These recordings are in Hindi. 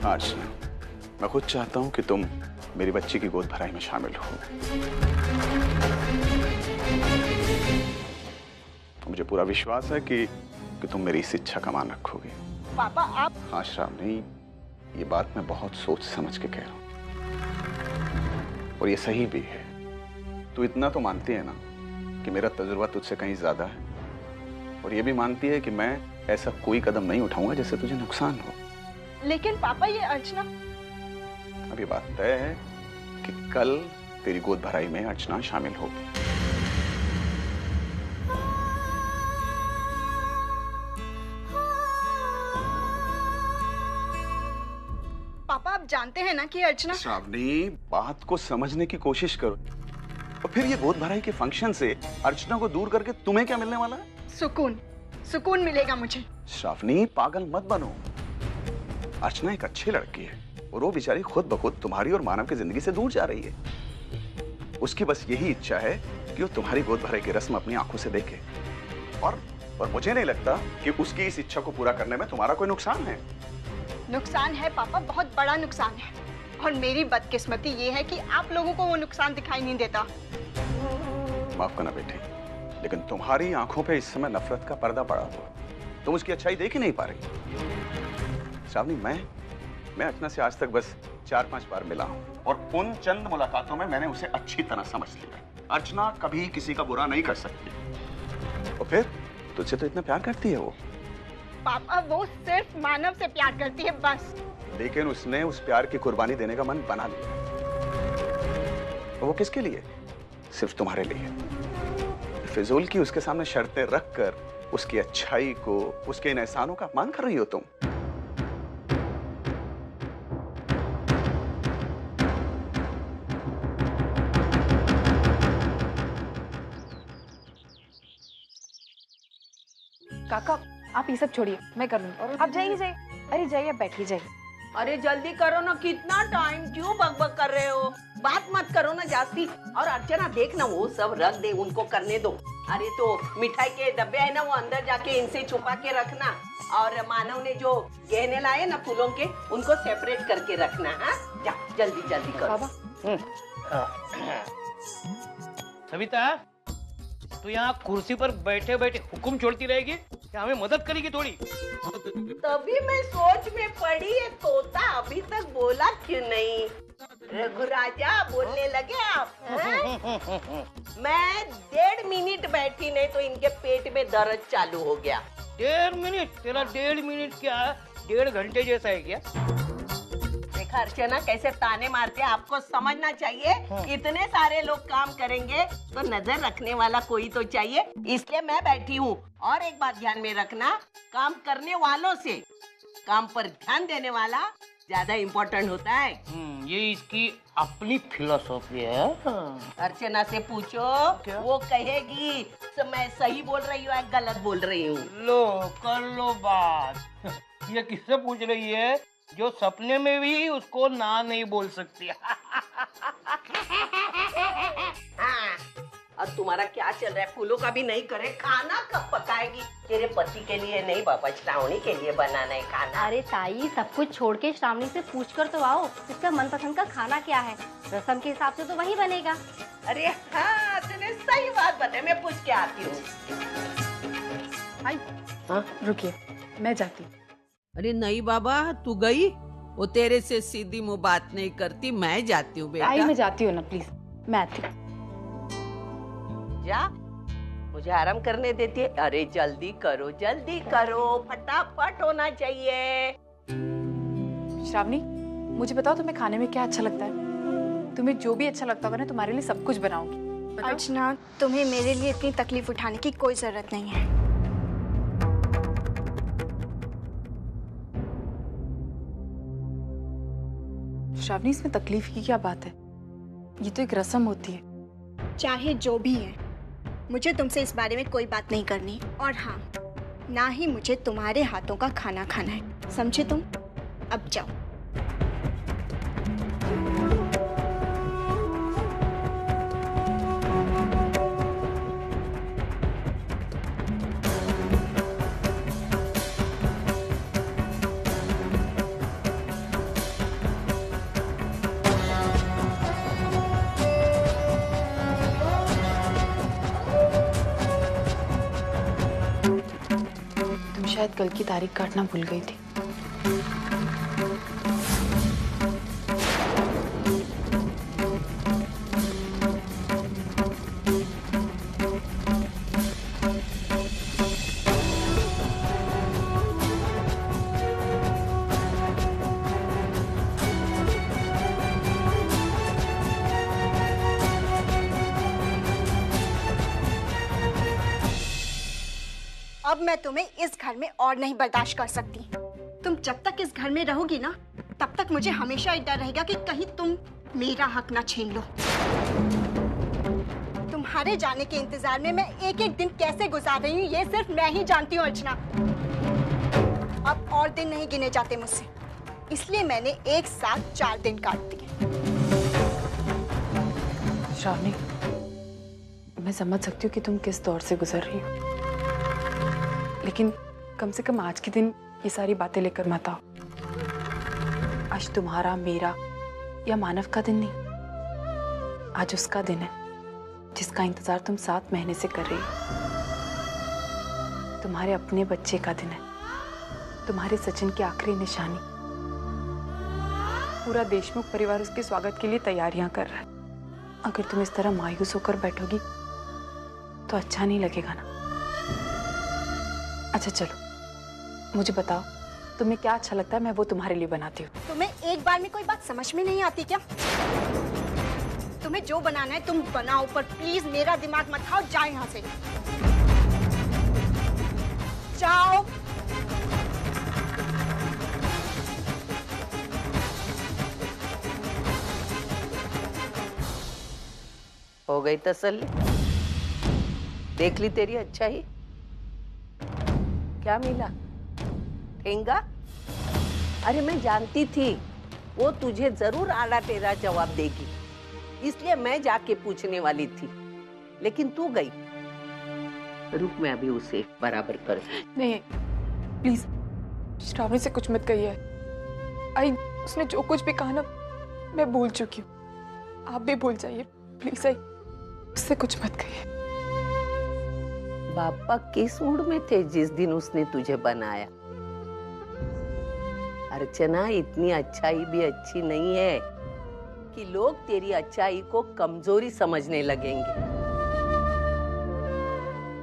अर्चना, मैं खुद चाहता हूं कि तुम मेरी बच्ची की गोद भराई में शामिल हो। मुझे पूरा विश्वास है कि तुम मेरी इस इच्छा का मान रखोगे। पापा आप। हाँ श्रावणी, ये बात मैं बहुत सोच समझ के कह रहा हूं और ये सही भी है। तू इतना तो मानती है ना कि मेरा तजुर्बा तुझसे कहीं ज्यादा है, और ये भी मानती है कि मैं ऐसा कोई कदम नहीं उठाऊंगा जिससे तुझे नुकसान हो। लेकिन पापा ये अर्चना। अब ये बात तय है कि कल तेरी गोद भराई में अर्चना शामिल होगी। पापा आप जानते हैं ना कि अर्चना। श्रावणी, बात को समझने की कोशिश करो। और फिर ये गोद भराई के फंक्शन से अर्चना को दूर करके तुम्हें क्या मिलने वाला है? सुकून, सुकून मिलेगा मुझे। श्रावणी, पागल मत बनो। अर्चना एक अच्छी लड़की है और वो बेचारी खुद ब खुद तुम्हारी और मानव की जिंदगी से दूर जा रही है। उसकी बस यही इच्छा है कि वो तुम्हारी गोद भराई की रस्म अपनी आंखों से देखे, और मुझे नहीं लगता कि उसकी इस इच्छा को पूरा करने में तुम्हारा कोई नुकसान है। नुकसान है पापा, बहुत बड़ा नुकसान है, और मेरी बदकिस्मती ये है कि आप लोगों को वो नुकसान दिखाई नहीं देता। माफ करना बेटी, लेकिन तुम्हारी आंखों पे इस समय नफरत का पर्दा पड़ा हुआ। तुम उसकी अच्छाई देख ही नहीं पा रही। श्रावणी, मैं अर्चना से आज तक बस 4-5 बार मिला हूं, और उन चंद मुलाकातों में मैंने उसे अच्छी तरह समझ लिया। अर्चना कभी किसी का बुरा नहीं कर सकती। और फिर तुझसे तो इतना प्यार करती है वो। पापा वो सिर्फ मानव से प्यार करती है बस। लेकिन उसने उस प्यार की कुर्बानी देने का मन बना लिया। और वो किसके लिए? सिर्फ तुम्हारे लिए। फिजूल की उसके सामने शर्तें रखकर उसकी अच्छाई को, उसके इन एहसानों का अपमान कर रही हो तुम। काका आप ये सब छोड़िए, मैं कर लूंगी। आप जाइए जाइए। अरे जाइए, आप बैठिए जाइए। अरे जल्दी करो ना, कितना टाइम क्यों बकबक कर रहे हो? बात मत करो ना जास्ती। और अर्चना देख ना, वो सब रख दे, उनको करने दो। अरे तो मिठाई के डब्बे है ना, वो अंदर जाके इनसे छुपा के रखना। और मानव ने जो गहने लाए ना फूलों के, उनको सेपरेट करके रखना। हाँ जा, जल्दी जल्दी करो। सविता, तू यहाँ कुर्सी पर बैठे बैठे हुक्म छोड़ती रहेगी क्या? हमें मदद करेगी थोड़ी? तभी मैं सोच में पड़ी है, तोता अभी तक बोला क्यों नहीं? रघुराजा बोलने लगे आप? मैं 1.5 मिनट बैठी नहीं तो इनके पेट में दर्द चालू हो गया। 1.5 मिनट? तेरा 1.5 मिनट क्या 1.5 घंटे जैसा है क्या? देखा अर्चना कैसे ताने मारते हैं, आपको समझना चाहिए। इतने सारे लोग काम करेंगे तो नजर रखने वाला कोई तो चाहिए, इसलिए मैं बैठी हूँ। और एक बात ध्यान में रखना, काम करने वालों से काम पर ध्यान देने वाला ज्यादा इम्पोर्टेंट होता है। ये इसकी अपनी फिलॉसफी है। अर्चना से पूछो, वो कहेगी तो मैं सही बोल रही हूँ या गलत बोल रही हूँ। लो कर लो बात। ये किससे पूछ रही है जो सपने में भी उसको ना नहीं बोल सकती? और तुम्हारा क्या चल रहा है? फूलों का भी नहीं करे, खाना कब पकाएगी? तेरे पति के लिए नहीं बाबा, श्रावणी के लिए बनाना है खाना। अरे ताई, सब कुछ छोड़ के श्रावणी से पूछ कर तो आओ, इसका मनपसंद का खाना क्या है। रस्म के हिसाब से तो वही बनेगा। अरे हाँ, तूने सही बात बताई, मैं पूछ के आती हूँ। रुकिए, मैं जाती हूँ। अरे नहीं बाबा, तू गई? वो तेरे से सीधी मुँह बात नहीं करती, मैं जाती हूँ बेटा। आई, मैं जाती हूँ ना, प्लीज मैं आती हूँ। जा, मुझे आराम करने देती है। अरे जल्दी करो, फटाफट होना चाहिए। श्रावणी, मुझे बताओ तुम्हें खाने में क्या अच्छा लगता है? तुम्हें जो भी अच्छा लगता होगा ना, तुम्हारे लिए सब कुछ बनाऊंगी। अर्चना, तुम्हें मेरे लिए इतनी तकलीफ उठाने की कोई जरूरत नहीं है। श्रावणी, इसमें तकलीफ की क्या बात है? ये तो एक रस्म होती है। चाहे जो भी है, मुझे तुमसे इस बारे में कोई बात नहीं करनी। और हाँ, ना ही मुझे तुम्हारे हाथों का खाना खाना है, समझे तुम? अब जाओ। शायद कल की तारीख काटना भूल गई थी। अब मैं तुम्हें इस घर में और नहीं बर्दाश्त कर सकती। तुम जब तक इस घर में रहोगी ना, तब तक मुझे हमेशा ये डर रहेगा कि कहीं तुम मेरा हक ना छीन लो। तुम्हारे जाने के इंतजार में मैं एक एक दिन कैसे गुजार रही हूँ, ये सिर्फ मैं ही जानती हूँ अर्चना। अब और दिन नहीं गिने जाते मुझसे, इसलिए मैंने एक साथ 4 दिन काट दिए। श्रावणी, मैं समझ सकती हूँ कि तुम किस दौर से गुजर रही हो, लेकिन कम से कम आज के दिन ये सारी बातें लेकर मत आओ। आज तुम्हारा, मेरा या मानव का दिन नहीं, आज उसका दिन है जिसका इंतजार तुम 7 महीने से कर रही हो। तुम्हारे अपने बच्चे का दिन है, तुम्हारे सचिन की आखिरी निशानी। पूरा देशमुख परिवार उसके स्वागत के लिए तैयारियां कर रहा है। अगर तुम इस तरह मायूस होकर बैठोगी तो अच्छा नहीं लगेगा ना। अच्छा चलो, मुझे बताओ तुम्हें क्या अच्छा लगता है, मैं वो तुम्हारे लिए बनाती हूँ। तुम्हें एक बार में कोई बात समझ में नहीं आती क्या? तुम्हें जो बनाना है तुम बनाओ, पर प्लीज मेरा दिमाग मत खाओ। जाओ यहाँ से, जाओ। हो गई तसल्ली? देख ली तेरी अच्छाई? क्या मिला? ठेंगा? अरे मैं जानती थी वो तुझे जरूर आड़ा टेढ़ा जवाब देगी, इसलिए मैं जाके पूछने वाली थी, लेकिन तू गई। रुक, मैं अभी उसे बराबर कर। नहीं प्लीज, श्रावणी से कुछ मत कहिए। आई, उसने जो कुछ भी कहा ना, मैं भूल चुकी हूँ। आप भी भूल जाइए प्लीज। आई, उससे कुछ मत कहिए। पापा किस मूड में थे जिस दिन उसने तुझे बनाया? अर्चना, इतनी अच्छाई भी अच्छी नहीं है कि लोग तेरी अच्छाई को कमजोरी समझने लगेंगे।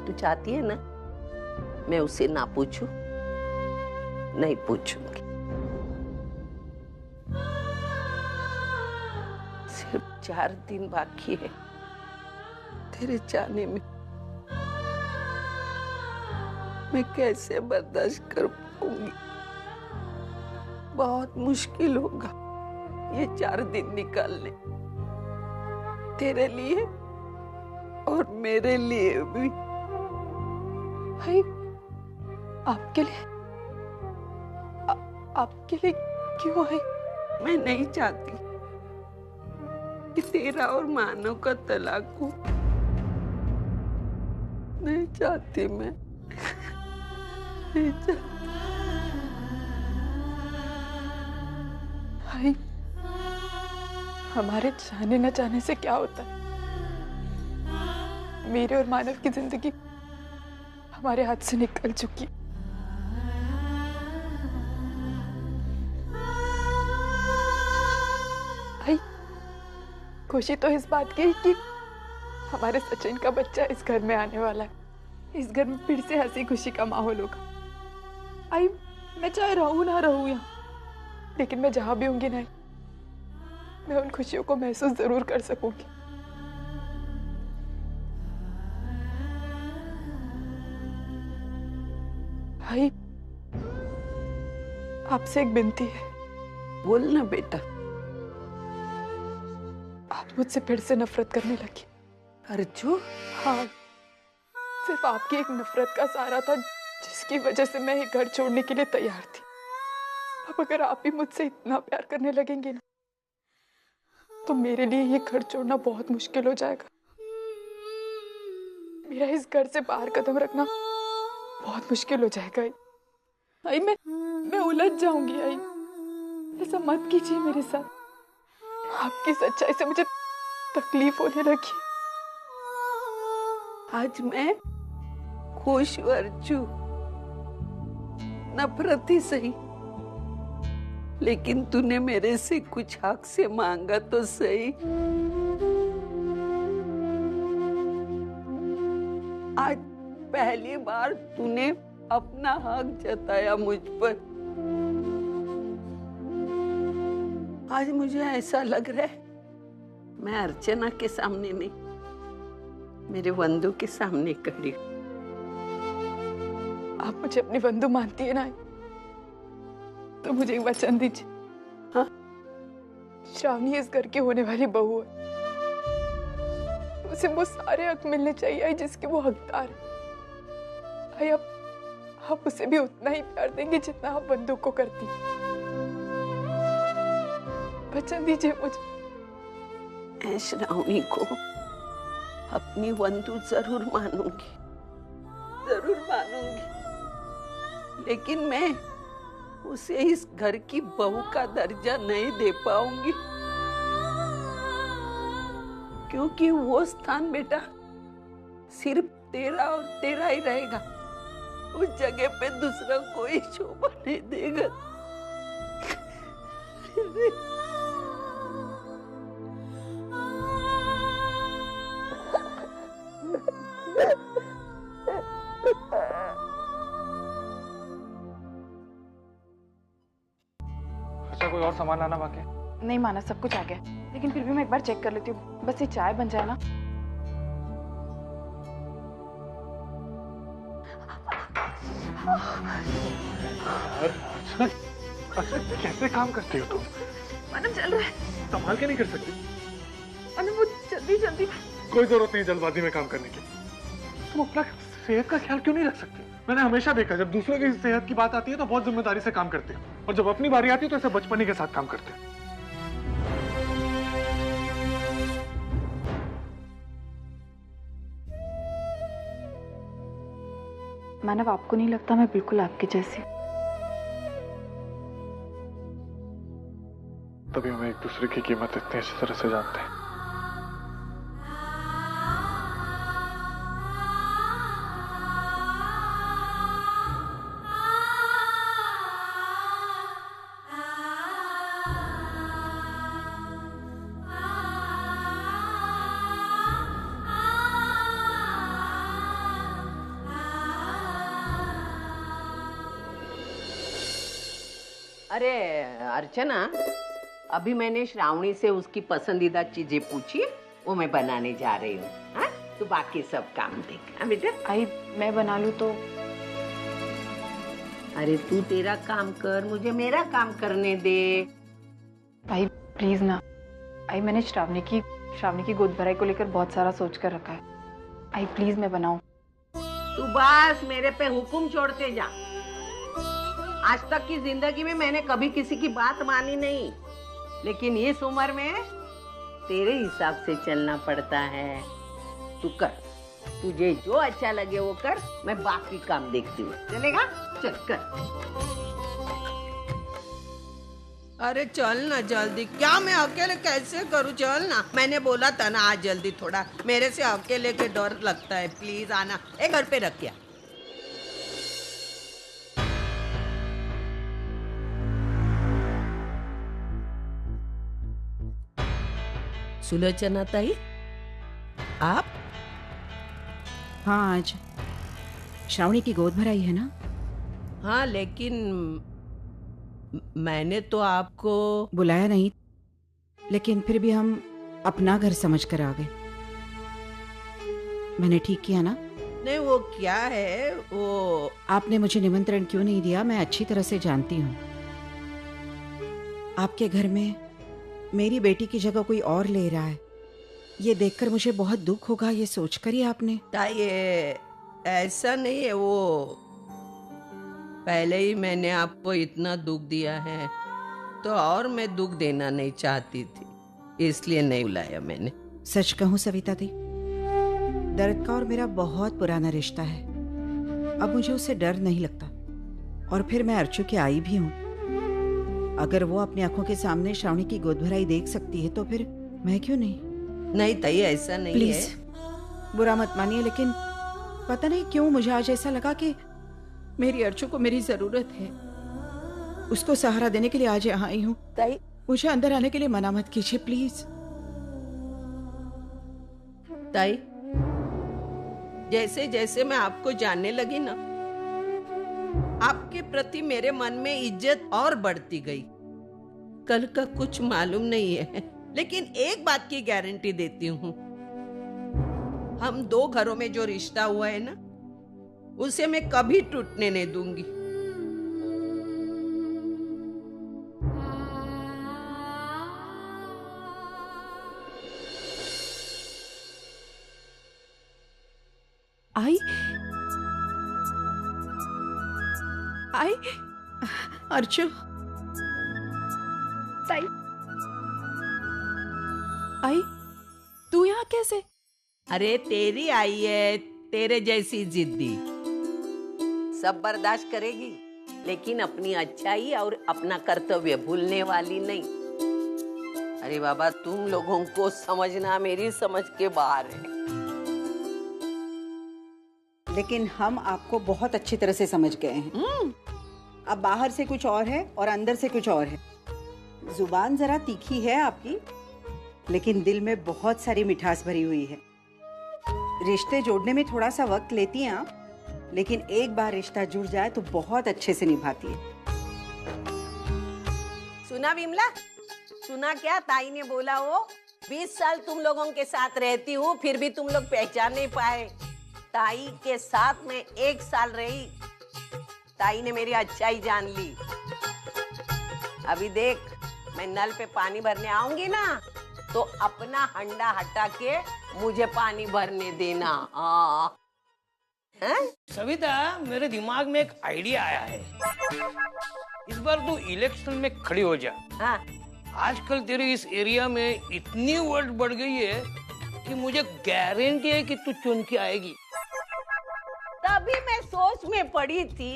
तू चाहती है ना मैं उसे ना पूछूं? नहीं पूछूंगी। सिर्फ 4 दिन बाकी है तेरे जाने में। मैं कैसे बर्दाश्त कर पाऊंगी? बहुत मुश्किल होगा ये 4 दिन निकालने, तेरे लिए और मेरे लिए भी। भाई, आपके लिए? आपके लिए क्यों है? मैं नहीं चाहती कि तेरा और मानव का तलाक हो। नहीं चाहती मैं, नहीं चाहती। भाई, हमारे जाने न जाने से क्या होता है? मेरे और मानव की जिंदगी हमारे हाथ से निकल चुकी। भाई, खुशी तो इस बात की कि हमारे सचिन का बच्चा इस घर में आने वाला है। इस घर में फिर से हंसी खुशी का माहौल होगा। आई, मैं चाहे रहूं ना रहूं यहाँ, लेकिन मैं जहां भी होंगी ना, मैं उन खुशियों को महसूस जरूर कर सकूंगी। भाई, आपसे एक विनती है। बोल ना बेटा। आप मुझसे फिर से नफरत करने लगी। अर्जु? हाँ, सिर्फ आपकी एक नफरत का सहारा था जिसकी वजह से मैं ये घर छोड़ने के लिए तैयार थी। अब अगर आप भी मुझसे इतना प्यार करने लगेंगे ना, तो मेरे लिए ये घर छोड़ना बहुत मुश्किल हो जाएगा। मेरा इस घर से बाहर कदम रखना बहुत मुश्किल हो जाएगा। आई, मैं उलझ जाऊंगी। आई, ऐसा मत कीजिए मेरे साथ। आपकी सच्चाई से मुझे तकलीफ होने लगी। आज मैं खुश हूं अर्जु, नफरत ही सही, लेकिन तूने मेरे से कुछ हक से मांगा तो सही। आज पहली बार तूने अपना हक जताया मुझ पर। आज मुझे ऐसा लग रहा है मैं अर्चना के सामने नहीं, मेरे वंदू के सामने खड़ी हूं। आप मुझे अपनी बंधु मानती है ना, तो मुझे एक वचन दीजिए। हाँ? श्रावणी इस घर की होने वाली बहू है, उसे वो सारे हक मिलने चाहिए जिसके वो हकदार है। आप उसे भी उतना ही प्यार देंगे जितना आप बंधु को करती। वचन दीजिए मुझे। मैं श्रावणी को अपनी वंदू जरूर मानूंगी, जरूर मानूंगी, लेकिन मैं उसे इस घर की बहू का दर्जा नहीं दे पाऊंगी, क्योंकि वो स्थान बेटा सिर्फ तेरा और तेरा ही रहेगा। उस जगह पे दूसरा कोई शोभा नहीं देगा। अच्छा, कोई और सामान लाना बाकी? नहीं माना, सब कुछ आ गया, लेकिन फिर भी मैं एक बार चेक कर लेती हूँ। बस ये चाय बन जाए ना। अच्छा, कैसे काम करती हो तुम? मानव चल रहा है। संभाल के नहीं कर सकती? मानव वो जल्दी जल्दी। कोई जरूरत नहीं जल्दबाजी में काम करने की। तुम अपना सेहत का ख्याल क्यों नहीं रख सकती? मैंने हमेशा देखा जब दूसरों की सेहत की बात आती है तो बहुत जिम्मेदारी से काम करते हो, और जब अपनी बारी आती है तो ऐसे बचपनी के साथ काम करते हो। मानव, आपको नहीं लगता मैं बिल्कुल आपके जैसी? तभी हम एक दूसरे की कीमत इतनी अच्छी तरह से जानते हैं। अरे अर्चना, अभी मैंने श्रावणी से उसकी पसंदीदा चीजें पूछी, वो मैं बनाने जा रही हूँ। हाँ, तो बाकी सब काम देख। हाँ बेटा। आई मैं बना लूँ तो? अरे तू तेरा काम कर, मुझे मेरा काम करने दे। भाई प्लीज ना। आई मैंने श्रावणी की गोद भराई को लेकर बहुत सारा सोच कर रखा है। आई प्लीज मैं बनाऊं। तू बस मेरे पे हुक्म छोड़ते जा। आज तक की जिंदगी में मैंने कभी किसी की बात मानी नहीं, लेकिन इस उम्र में तेरे हिसाब से चलना पड़ता है। तू कर, तुझे जो अच्छा लगे वो कर, मैं बाकी काम देखती हूँ। चलेगा? चल कर। अरे चल ना जल्दी। क्या मैं अकेले कैसे करूँ? चल ना, मैंने बोला था ना आज जल्दी। थोड़ा मेरे से अकेले के डर लगता है। प्लीज आना। एक घर पे रख क्या? सुलोचना ताई, आप? हाँ, आज श्रावणी की गोद भराई है ना? हाँ, लेकिन मैंने तो आपको बुलाया नहीं, लेकिन फिर भी हम अपना घर समझ कर आ गए। मैंने ठीक किया ना? नहीं, वो क्या है वो। आपने मुझे निमंत्रण क्यों नहीं दिया मैं अच्छी तरह से जानती हूँ। आपके घर में मेरी बेटी की जगह कोई और ले रहा है, ये देखकर मुझे बहुत दुख होगा, ये सोचकर ही आपने। ये ऐसा नहीं है, वो पहले ही मैंने आपको इतना दुख दिया है तो और मैं दुख देना नहीं चाहती थी, इसलिए नहीं बुलाया मैंने। सच कहूँ सविता दी, दर्द का और मेरा बहुत पुराना रिश्ता है। अब मुझे उससे डर नहीं लगता, और फिर मैं अर्चू की आई भी हूँ। अगर वो अपनी आंखों के सामने श्रावणी की गोद भराई देख सकती है तो फिर मैं क्यों नहीं? नहीं ताई, ऐसा नहीं प्लीज, है। बुरा मत मानिए, लेकिन पता नहीं क्यों मुझे आज ऐसा लगा कि मेरी अर्चू को मेरी जरूरत है। उसको सहारा देने के लिए आज यहाँ आई हूँ। ताई, मुझे अंदर आने के लिए मना मत कीजिए प्लीज। ताई, जैसे जैसे मैं आपको जानने लगी ना, आपके प्रति मेरे मन में इज्जत और बढ़ती गई। कल का कुछ मालूम नहीं है, लेकिन एक बात की गारंटी देती हूँ, हम दो घरों में जो रिश्ता हुआ है ना, उसे मैं कभी टूटने नहीं दूंगी। आई आई अर्चू, ताई, आई तू यहाँ कैसे? अरे तेरी आई है, तेरे जैसी जिद्दी। सब बर्दाश्त करेगी, लेकिन अपनी अच्छाई और अपना कर्तव्य भूलने वाली नहीं। अरे बाबा, तुम लोगों को समझना मेरी समझ के बाहर है। लेकिन हम आपको बहुत अच्छी तरह से समझ गए हैं। अब बाहर से कुछ और है और अंदर से कुछ और है। जुबान जरा तीखी है आपकी, लेकिन दिल में बहुत सारी मिठास भरी हुई है। रिश्ते जोड़ने में थोड़ा सा वक्त लेती हैं आप, लेकिन एक बार रिश्ता जुड़ जाए तो बहुत अच्छे से निभाती है। सुना विमला, सुना क्या ताई ने बोला? वो 20 साल तुम लोगों के साथ रहती हूँ, फिर भी तुम लोग पहचान नहीं पाए। ताई के साथ में 1 साल रही, ताई ने मेरी अच्छाई जान ली। अभी देख, मैं नल पे पानी भरने आऊंगी ना, तो अपना हंडा हटा के मुझे पानी भरने देना। हैं? सविता, मेरे दिमाग में एक आइडिया आया है। इस बार तू इलेक्शन में खड़ी हो जा। हाँ। आजकल तेरे इस एरिया में इतनी वोट बढ़ गई है कि मुझे गारंटी है कि तू चुन के आएगी। तभी मैं सोच में पड़ी थी,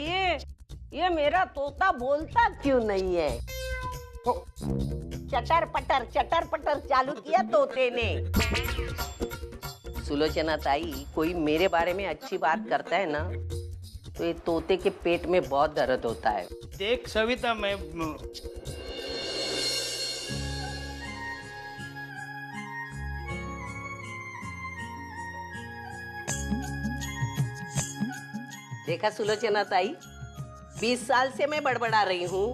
ये मेरा तोता बोलता क्यों नहीं है? चटर पटर चालू किया तोते ने। सुलोचना ताई, कोई मेरे बारे में अच्छी बात करता है ना, तो ये तोते के पेट में बहुत दर्द होता है। देख सविता, मैं देखा सुलोचना ताई, 20 साल से मैं बड़बड़ा रही हूँ,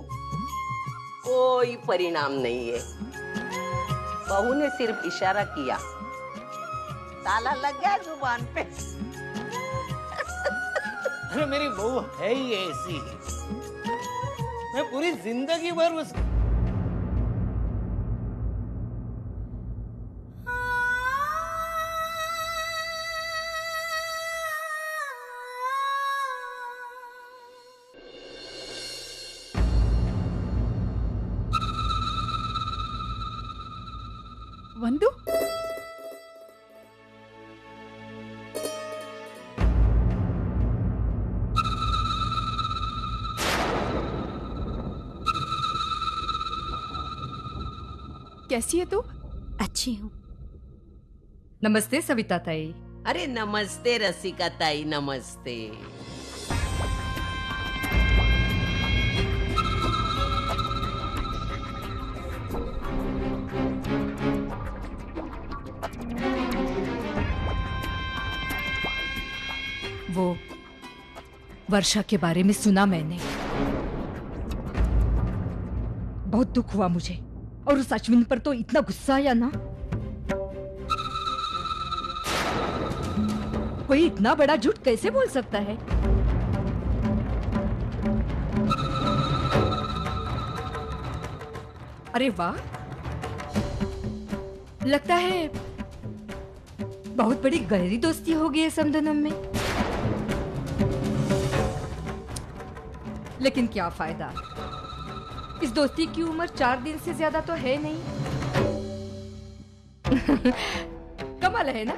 कोई परिणाम नहीं है। बहू ने सिर्फ इशारा किया, ताला लग गया जुबान पे। अरे मेरी बहू है ही ऐसी, मैं पूरी जिंदगी भर उस वंदु, कैसी है तू? अच्छी हूँ। नमस्ते सविता ताई। अरे नमस्ते रसिका ताई, नमस्ते। वो वर्षा के बारे में सुना मैंने, बहुत दुख हुआ मुझे। और उस अश्विन पर तो इतना गुस्सा आया ना, कोई इतना बड़ा झूठ कैसे बोल सकता है? अरे वाह, लगता है बहुत बड़ी गहरी दोस्ती होगी है समदनम में। लेकिन क्या फायदा, इस दोस्ती की उम्र 4 दिन से ज्यादा तो है नहीं। कमाल है ना,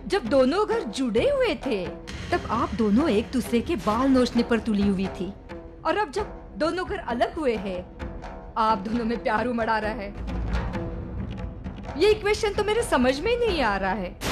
जब दोनों घर जुड़े हुए थे तब आप दोनों एक दूसरे के बाल नोचने पर तुली हुई थी, और अब जब दोनों घर अलग हुए हैं आप दोनों में प्यार उमड़ आ रहा है। ये इक्वेशन तो मेरे समझ में ही नहीं आ रहा है।